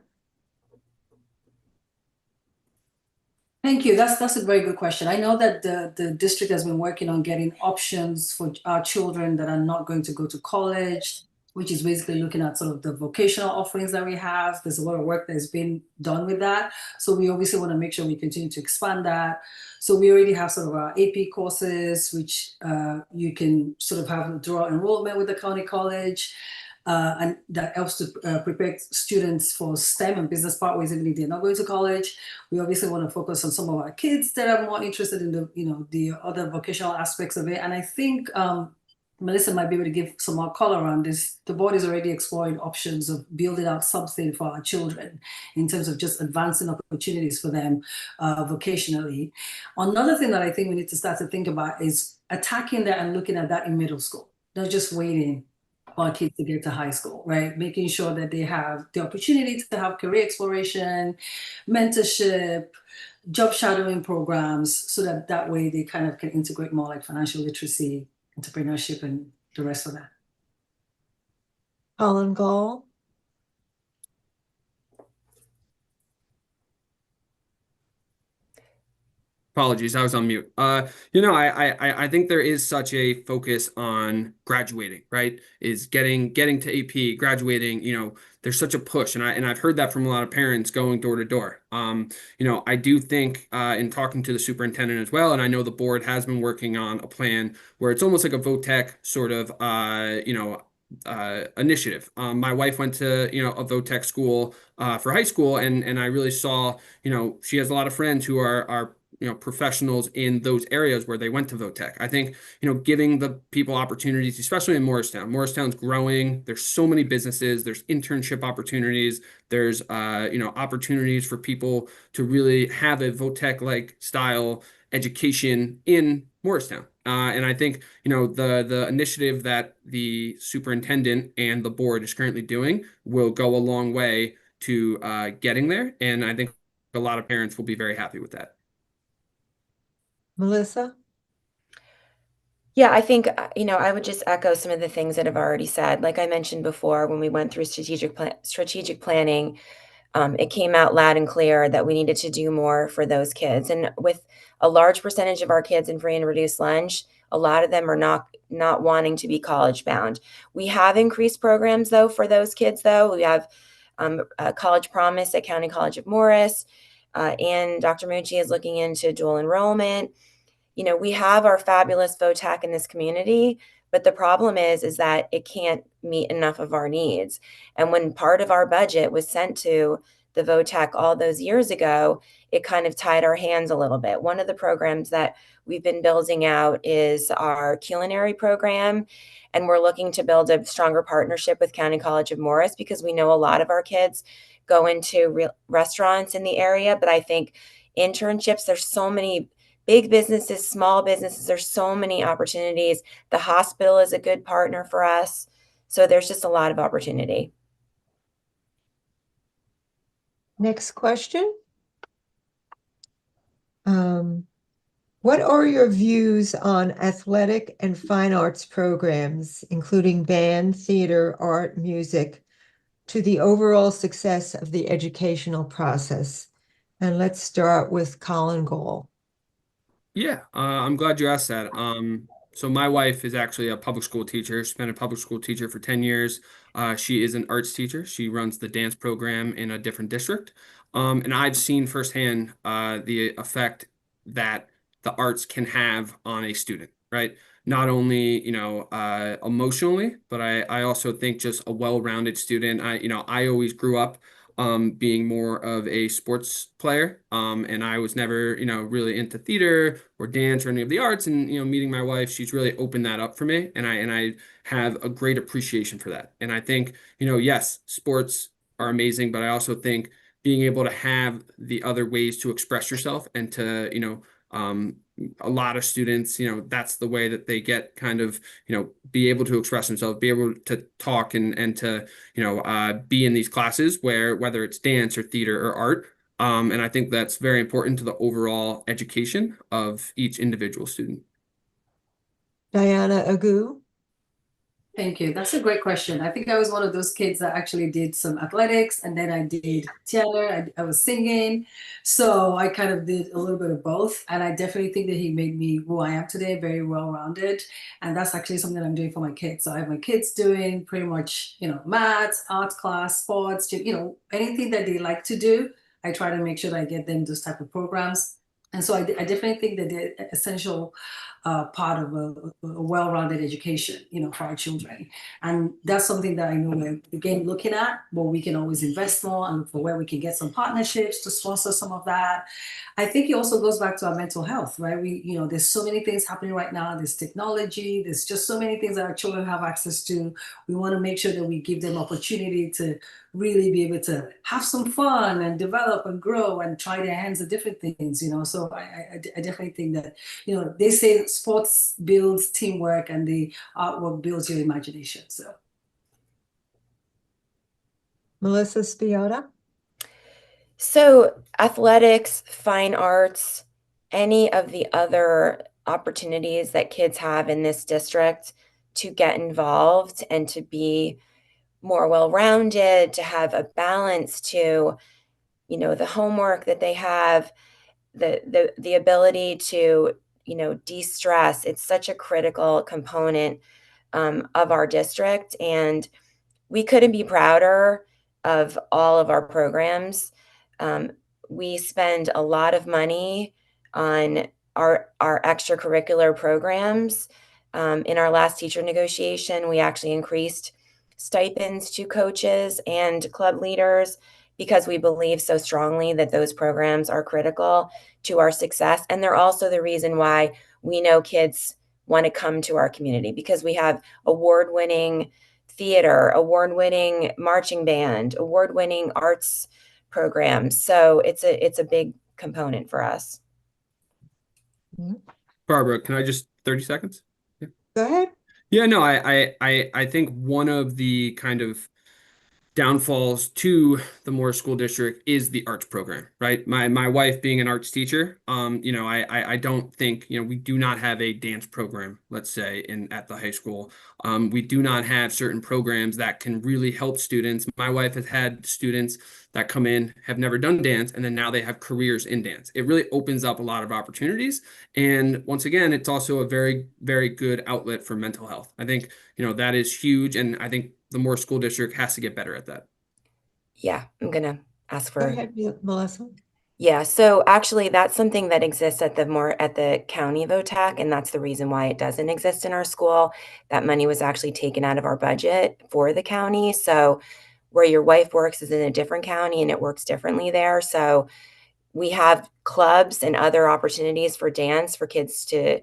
Thank you. That's a very good question. I know that the district has been working on getting options for our children that are not going to go to college, which is basically looking at sort of the vocational offerings that we have. There's a lot of work that's been done with that. So we obviously want to make sure we continue to expand that. So we already have sort of our AP courses, which you can sort of have dual enrollment with the county college. And that helps to prepare students for STEM and business pathways, even if they're not going to college. We obviously want to focus on some of our kids that are more interested in the other vocational aspects of it. And I think Melissa might be able to give some more color around this. The board is already exploring options of building out something for our children in terms of just advancing opportunities for them vocationally. Another thing that I think we need to start to think about is attacking that and looking at that in middle school, not just waiting for kids to get to high school, right? Making sure that they have the opportunity to have career exploration, mentorship, job shadowing programs, so that way they kind of can integrate more like financial literacy, entrepreneurship, and the rest of that. Colin Gall. Apologies, I was on mute. I think there is such a focus on graduating, right? Is getting to AP, graduating, there's such a push, and I've heard that from a lot of parents going door to door. I do think in talking to the superintendent as well, and I know the board has been working on a plan where it's almost like a VOTEC sort of initiative. My wife went to a VOTEC school for high school, and I really saw she has a lot of friends who are professionals in those areas where they went to VOTEC. I think, giving the people opportunities, especially in Morristown. Morristown's growing. There's so many businesses. There's internship opportunities. There's, opportunities for people to really have a VOTEC-like style education in Morristown. And I think, the initiative that the superintendent and the board is currently doing will go a long way to getting there. And I think a lot of parents will be very happy with that. Melissa? Yeah, I think, I would just echo some of the things that I've already said. Like I mentioned before, when we went through strategic planning, it came out loud and clear that we needed to do more for those kids. And with a large percentage of our kids in free and reduced lunch, a lot of them are not wanting to be college bound. We have increased programs though for those kids though. We have College Promise at County College of Morris, and Dr. Mucci is looking into dual enrollment. We have our fabulous VOTAC in this community, but the problem is that it can't meet enough of our needs. And when part of our budget was sent to the VOTAC all those years ago, it kind of tied our hands a little bit. One of the programs that we've been building out is our culinary program, and we're looking to build a stronger partnership with County College of Morris because we know a lot of our kids go into restaurants in the area, but I think internships, there's so many big businesses, small businesses, there's so many opportunities. The hospital is a good partner for us. So there's just a lot of opportunity. Next question. What are your views on athletic and fine arts programs, including band, theater, art, music, to the overall success of the educational process? And let's start with Colin Gall. Yeah, I'm glad you asked that. So my wife is actually a public school teacher. She's been a public school teacher for 10 years. She is an arts teacher. She runs the dance program in a different district. And I've seen firsthand the effect that the arts can have on a student, right? Not only, emotionally, but I also think just a well-rounded student. I always grew up being more of a sports player. And I was never, really into theater or dance or any of the arts. And, meeting my wife, she's really opened that up for me. And I have a great appreciation for that. And I think, yes, sports are amazing, but I also think being able to have the other ways to express yourself and to, a lot of students, that's the way that they get kind of, be able to express themselves, be able to talk and to, be in these classes where whether it's dance or theater or art. And I think that's very important to the overall education of each individual student. Diana Agu. Thank you. That's a great question. I think I was one of those kids that actually did some athletics and then I did theater. I was singing. So I kind of did a little bit of both. And I definitely think that he made me who I am today, very well-rounded. And that's actually something I'm doing for my kids. So I have my kids doing pretty much, maths, art class, sports, anything that they like to do. I try to make sure that I get them those type of programs. And so I definitely think that they're essential part of a well-rounded education, for our children. And that's something that I know we're again looking at, but we can always invest more and look for where we can get some partnerships to sponsor some of that. I think it also goes back to our mental health, right? There's so many things happening right now. There's technology. There's just so many things that our children have access to. We want to make sure that we give them opportunity to really be able to have some fun and develop and grow and try their hands at different things, So I definitely think that, they say sports builds teamwork and the artwork builds your imagination. So, Melissa Spiota. So athletics, fine arts, any of the other opportunities that kids have in this district to get involved and to be more well-rounded, to have a balance to, the homework that they have, the ability to, de-stress, it's such a critical component of our district, and we couldn't be prouder of all of our programs. We spend a lot of money on our extracurricular programs. In our last teacher negotiation, we actually increased stipends to coaches and club leaders because we believe so strongly that those programs are critical to our success. And they're also the reason why we know kids want to come to our community, because we have award-winning theater, award-winning marching band, award-winning arts programs. So it's a big component for us. Barbara, can I just 30 seconds? Yeah. Go ahead. Yeah, no, I think one of the kind of downfalls to the Morris School District is the arts program, right? My wife being an arts teacher, I don't think, we do not have a dance program, let's say, at the high school. We do not have certain programs that can really help students. My wife has had students that come in, have never done dance, and then now they have careers in dance. It really opens up a lot of opportunities. And once again, it's also a very, very good outlet for mental health. I think, that is huge. And I think the Morris School District has to get better at that. Yeah, I'm gonna ask Go for. ahead, Melissa. Yeah, so actually that's something that exists at the county VOTAC, and that's the reason why it doesn't exist in our school. That money was actually taken out of our budget for the county. So where your wife works is in a different county and it works differently there. So we have clubs and other opportunities for dance for kids to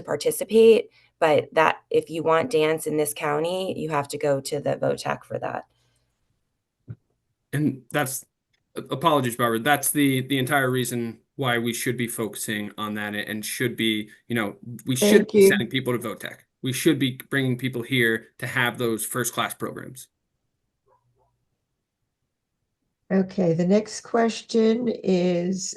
participate, but that if you want dance in this county, you have to go to the VOTAC for that. And that's, apologies, Barbara, that's the entire reason why we should be focusing on that and should be, we should Thank be you. sending people to VOTEC. We should be bringing people here to have those first class programs. Okay, the next question is,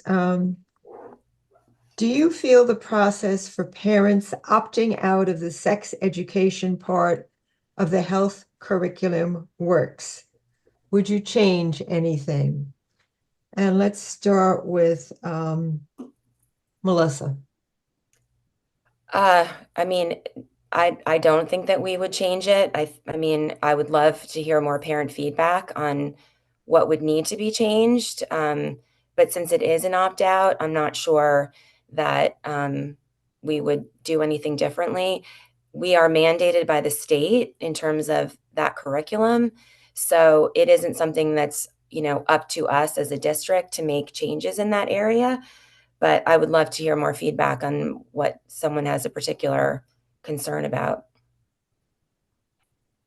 do you feel the process for parents opting out of the sex education part of the health curriculum works? Would you change anything? And let's start with Melissa. I mean, I don't think that we would change it. I mean, I would love to hear more parent feedback on what would need to be changed. But since it is an opt-out, I'm not sure that we would do anything differently. We are mandated by the state in terms of that curriculum. So it isn't something that's, up to us as a district to make changes in that area. But I would love to hear more feedback on what someone has a particular concern about.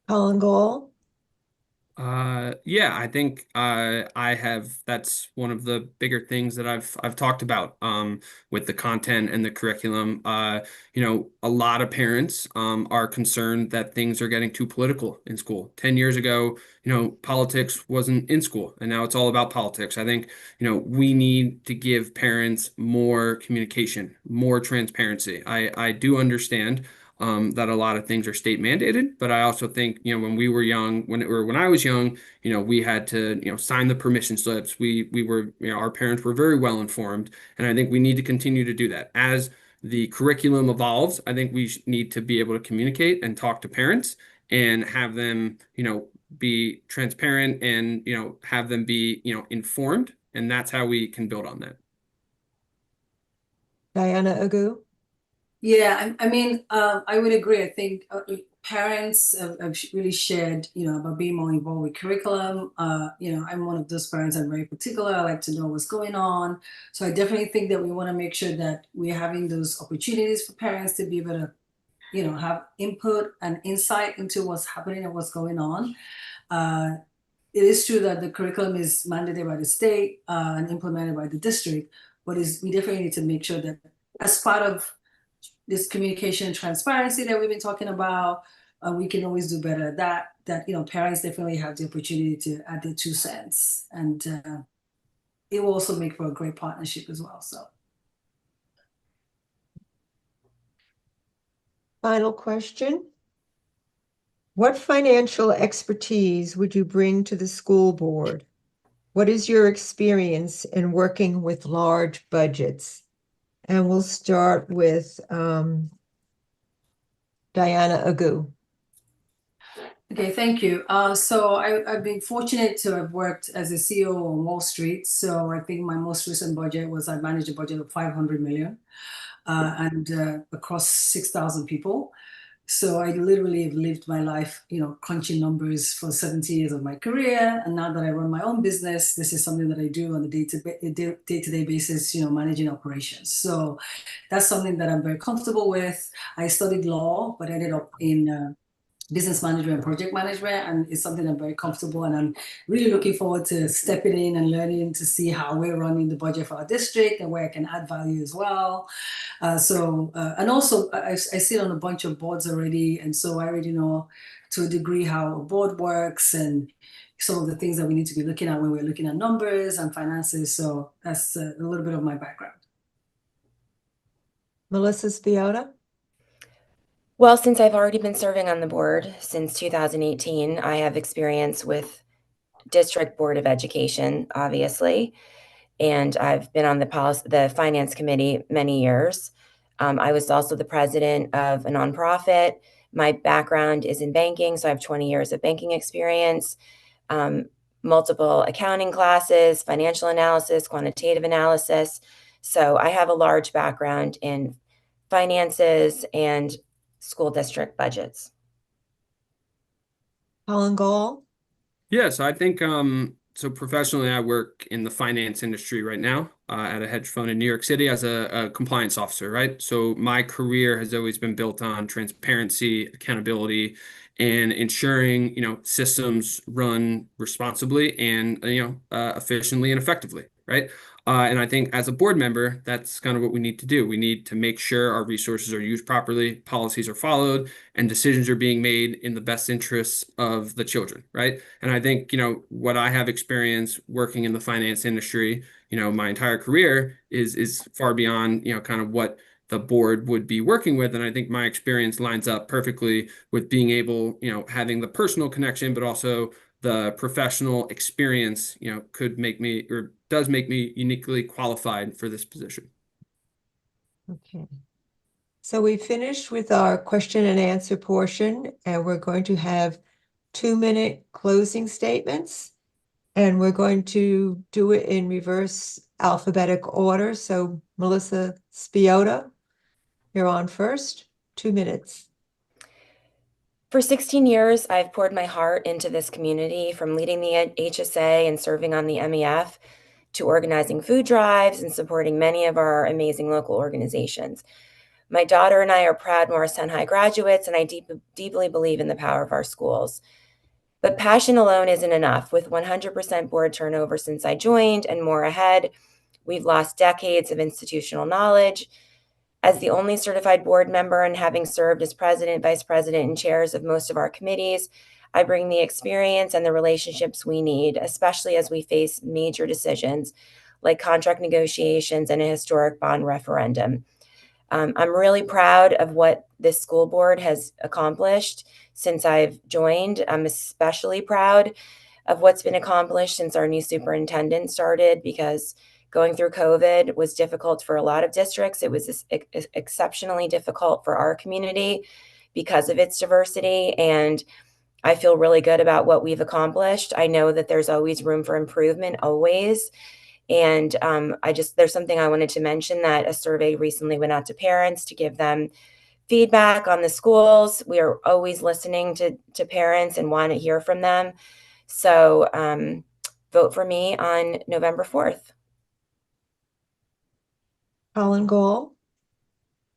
Colin Gall? Yeah, I think that's one of the bigger things that I've talked about with the content and the curriculum. A lot of parents are concerned that things are getting too political in school. 10 years ago, politics wasn't in school, and now it's all about politics. I think, we need to give parents more communication, more transparency. I do understand that a lot of things are state mandated, but I also think, when we were young, when I was young, we had to, sign the permission slips. We were, our parents were very well informed, and I think we need to continue to do that. As the curriculum evolves, I think we need to be able to communicate and talk to parents and have them, be transparent and, have them be, informed, and that's how we can build on that. Diana Agu? Yeah, I mean, I would agree. I think parents have really shared, about being more involved with curriculum. I'm one of those parents. I'm very particular. I like to know what's going on. So I definitely think that we want to make sure that we're having those opportunities for parents to be able to, have input and insight into what's happening and what's going on. It is true that the curriculum is mandated by the state and implemented by the district, but we definitely need to make sure that as part of this communication and transparency that we've been talking about, we can always do better at that parents definitely have the opportunity to add their 2 cents, and it will also make for a great partnership as well. So Final question. What financial expertise would you bring to the school board? What is your experience in working with large budgets? And we'll start with Diana Agu. Okay, thank you. So I've been fortunate to have worked as a CEO on Wall Street. So I think my most recent budget was I managed a budget of 500 million and across 6,000 people. So I literally have lived my life, crunching numbers for 70 years of my career. And now that I run my own business, this is something that I do on a day-to-day basis, managing operations. So that's something that I'm very comfortable with. I studied law, but ended up in business management and project management, and it's something I'm very comfortable, and I'm really looking forward to stepping in and learning to see how we're running the budget for our district and where I can add value as well. And also I sit on a bunch of boards already, and so I already know to a degree how a board works and some of the things that we need to be looking at when we're looking at numbers and finances. So that's a little bit of my background. Melissa Spiota? Well, since I've already been serving on the board since 2018, I have experience with District Board of Education, obviously, and I've been on the Finance Committee many years. I was also the president of a nonprofit. My background is in banking, so I have 20 years of banking experience, multiple accounting classes, financial analysis, quantitative analysis. So I have a large background in finances and school district budgets. Colin Gall? Yes, I think so professionally I work in the finance industry right now at a hedge fund in New York City as a compliance officer, right? So my career has always been built on transparency, accountability, and ensuring, systems run responsibly and, efficiently and effectively, right? And I think as a board member, that's kind of what we need to do. We need to make sure our resources are used properly, policies are followed, and decisions are being made in the best interests of the children, right? And I think, what I have experience working in the finance industry, my entire career is far beyond, kind of what the board would be working with. And I think my experience lines up perfectly with being able, having the personal connection, but also the professional experience, could make me or does make me uniquely qualified for this position. Okay. So we finished with our question and answer portion, and we're going to have 2-minute closing statements. And we're going to do it in reverse alphabetic order. So Melissa Spiota, you're on first. 2 minutes. For 16 years, I've poured my heart into this community, from leading the HSA and serving on the MEF to organizing food drives and supporting many of our amazing local organizations. My daughter and I are proud Morristown High graduates, and I deeply believe in the power of our schools. But passion alone isn't enough. With 100% board turnover since I joined and more ahead, we've lost decades of institutional knowledge. As the only certified board member and having served as president, vice president, and chairs of most of our committees, I bring the experience and the relationships we need, especially as we face major decisions like contract negotiations and a historic bond referendum. I'm really proud of what this school board has accomplished since I've joined. I'm especially proud of what's been accomplished since our new superintendent started, because going through COVID was difficult for a lot of districts. It was exceptionally difficult for our community because of its diversity. And I feel really good about what we've accomplished. I know that there's always room for improvement, always. And there's something I wanted to mention, that a survey recently went out to parents to give them feedback on the schools. We are always listening to parents and want to hear from them. So vote for me on November 4th. Colin Gall?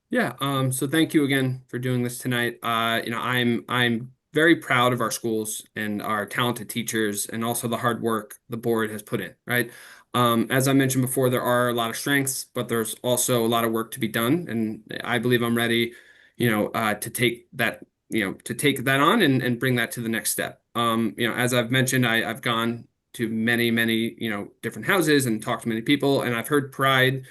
Yeah, so thank you again for doing this tonight. I'm very proud of our schools and our talented teachers and also the hard work the board has put in, right? As I mentioned before, there are a lot of strengths, but there's also a lot of work to be done. And I believe I'm ready, to take that, on and bring that to the next step. As I've mentioned, I've gone to many, many, different houses and talked to many people, and I've heard pride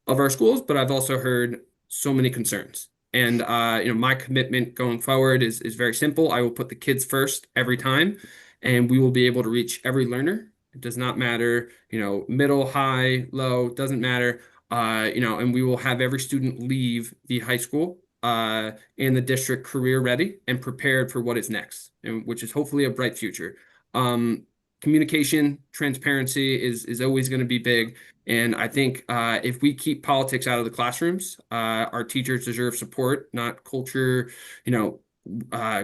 of our schools, but I've also heard so many concerns. And my commitment going forward is very simple. I will put the kids first every time, and we will be able to reach every learner It does not matter, middle, high, low, doesn't matter. And we will have every student leave the high school and the district career ready and prepared for what is next, and which is hopefully a bright future. Communication, transparency is always going to be big. And I think if we keep politics out of the classrooms, our teachers deserve support, not culture,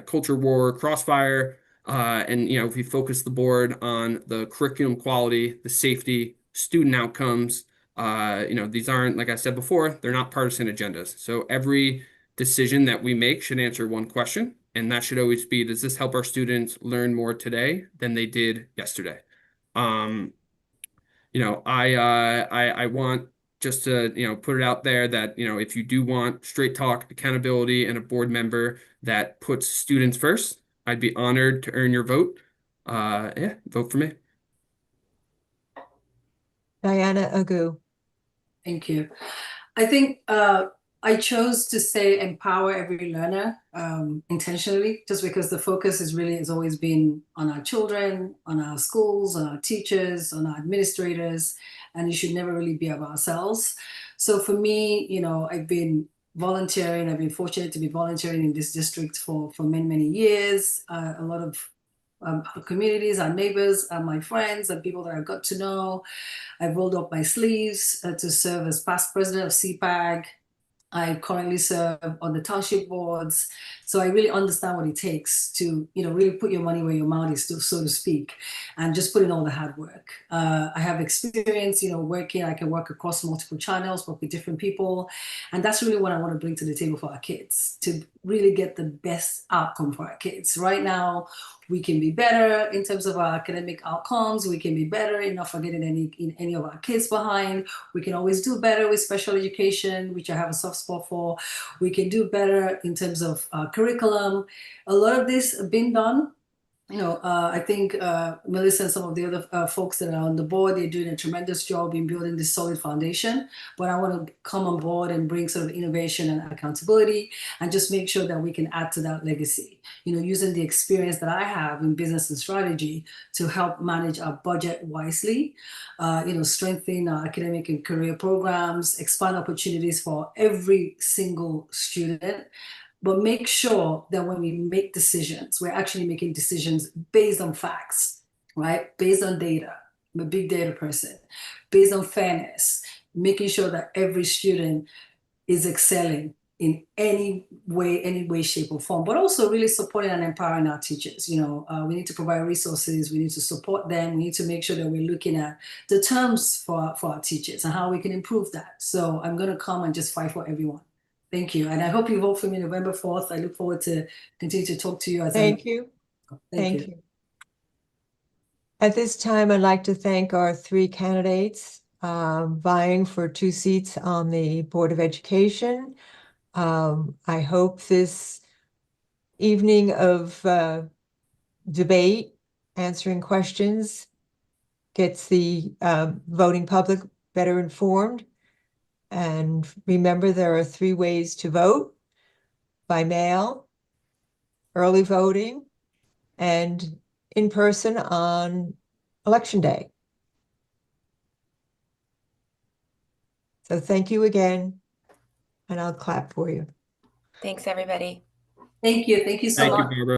culture war, crossfire. And if we focus the board on the curriculum quality, the safety, student outcomes, these aren't, like I said before, they're not partisan agendas. So every decision that we make should answer one question, and that should always be, does this help our students learn more today than they did yesterday? I want just to, put it out there that, if you do want straight talk, accountability, and a board member that puts students first, I'd be honored to earn your vote. Yeah, vote for me. Diana Agu. Thank you. I think I chose to say empower every learner intentionally, just because the focus has always been on our children, on our schools, on our teachers, on our administrators, and it should never really be about ourselves. So for me, I've been volunteering. I've been fortunate to be volunteering in this district for many, many years. A lot of our communities, our neighbors, my friends, and people that I've got to know. I've rolled up my sleeves to serve as past president of CPAG. I currently serve on the township boards. So I really understand what it takes to, really put your money where your mouth is, so to speak, and just put in all the hard work. I have experience, working. I can work across multiple channels, work with different people. And that's really what I want to bring to the table for our kids, to really get the best outcome for our kids. Right now, we can be better in terms of our academic outcomes. We can be better in not forgetting any of our kids behind. We can always do better with special education, which I have a soft spot for. We can do better in terms of curriculum. A lot of this has been done. I think Melissa and some of the other folks that are on the board, they're doing a tremendous job in building this solid foundation. But I want to come on board and bring sort of innovation and accountability and just make sure that we can add to that legacy, using the experience that I have in business and strategy to help manage our budget wisely, strengthen our academic and career programs, expand opportunities for every single student. But make sure that when we make decisions, we're actually making decisions based on facts, right? Based on data. I'm a big data person. Based on fairness, making sure that every student is excelling in any way, shape, or form, but also really supporting and empowering our teachers. We need to provide resources. We need to support them. We need to make sure that we're looking at the terms for our teachers and how we can improve that. So I'm going to come and just fight for everyone. Thank you. And I hope you vote for me November 4th. I look forward to continue to talk to you. Thank you. Thank you. At this time, I'd like to thank our three candidates vying for 2 seats on the Board of Education. I hope this evening of debate, answering questions, gets the voting public better informed. And remember, there are 3 ways to vote: by mail, early voting, and in person on Election Day. So thank you again, and I'll clap for you. Thanks, everybody. Thank you. Thank you so much. Thank you, Barbara.